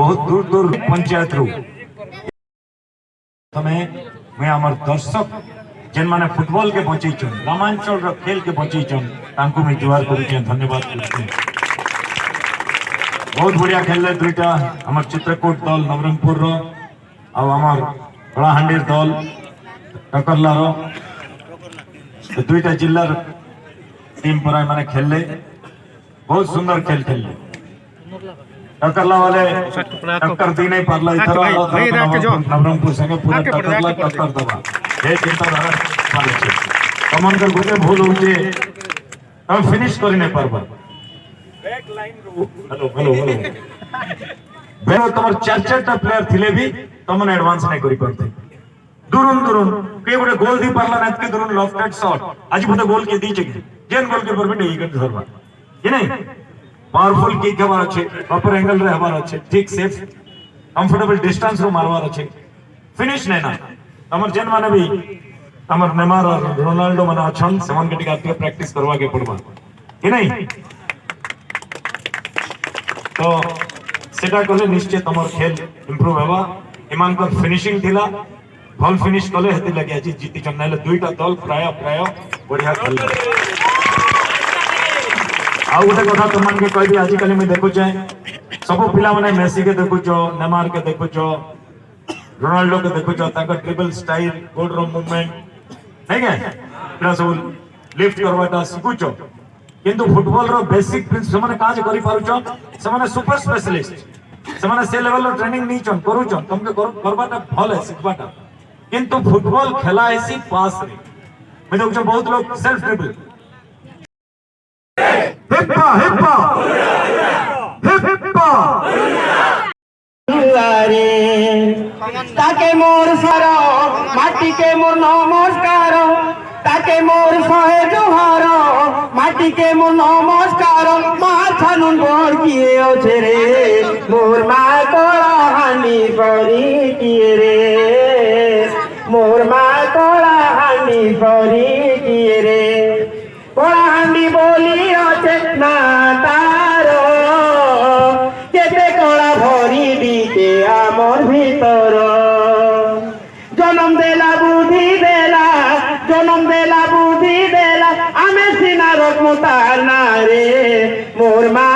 बहुत दूर दूर पंचायत रू तमे मैं आमर दर्शक जेन माने फुटबॉल के बचई छन ग्रामांचल रो खेल के बचई छन तांको मैं जुआर करू छे धन्यवाद करछी। बहुत बढ़िया खेलले दुईटा हमर चित्रकूट दल नवरंगपुर रो आ हमर कलाहांडीर दल टकरला रो दुईटा जिल्ला टीम पर माने खेलले बहुत सुंदर खेल खेलले। टकरला वाले टक्कर दी नहीं पारला इधर नवरंगपुर संगे पूरा टकरला टक्कर दबा ये चिंताधारा पाले छे कमन कर गुटे भूल होचे हम फिनिश करि नहीं पारबा बैक लाइन रो हेलो हेलो हेलो बेरो तमर चार चारटा प्लेयर थिले भी तमन एडवांस नहीं करि परते दुरुन दुरुन के गुटे गोल दी पारला ना के दुरुन लॉफ्टेड शॉट आज बोते गोल के दी छे जेन गोल के पर भी नहीं कर धरबा ये नहीं पावरफुल किक हमार अच्छे प्रॉपर एंगल रे हमार अच्छे ठीक सेफ कंफर्टेबल डिस्टेंस रो मारवार अच्छे फिनिश नहीं ना हमर जेन माने भी हमर नेमार और रोनाल्डो माने अछन सेवन के टिका के प्रैक्टिस करवा के पड़बा कि नहीं तो सेटा करले निश्चय तमर खेल इंप्रूव हेबा इमान को फिनिशिंग थिला भल फिनिश कले हेति लगे आज जीती चन नाले दुईटा दल प्राय प्राय बढ़िया खेल आउ गोटे कथा तुम के कहबी आजिकल मैं देखु सब पिला माने मेसी के देखुच नेमार के देखुच रोनाल्डो के देखुच ट्रिपल स्टाइल गोल रो मूवमेंट नहीं क्या सब लिफ्ट करवाटा शिखुच किंतु फुटबॉल रो बेसिक प्रिंसिपल माने काज करि पारुछ से माने सुपर स्पेशलिस्ट से माने से लेवल रो ट्रेनिंग नहीं चन करूछ तुमके करवाटा भल है शिखवाटा किंतु फुटबॉल खेला ऐसी पास रे मैं देखुछ बहुत लोग सेल्फ ड्रिबल हिप्पा हिप्पा हिप्पा ताके मोर सारो माटी के मोर नमस्कार ताके मोर सहे जोहार माटी के मोर नमस्कार मा छानुन गोर किए ओछे रे मोर मा कोला हानी परी किए रे मोर मा कोला हानी परी किए रे कोला हांडी बोली ओछे ना तारो केते कोला भरी दिके आमर भीतर जन्म देला बुद्धि देला आमे सिना रखमु तार ना रे मोर मा।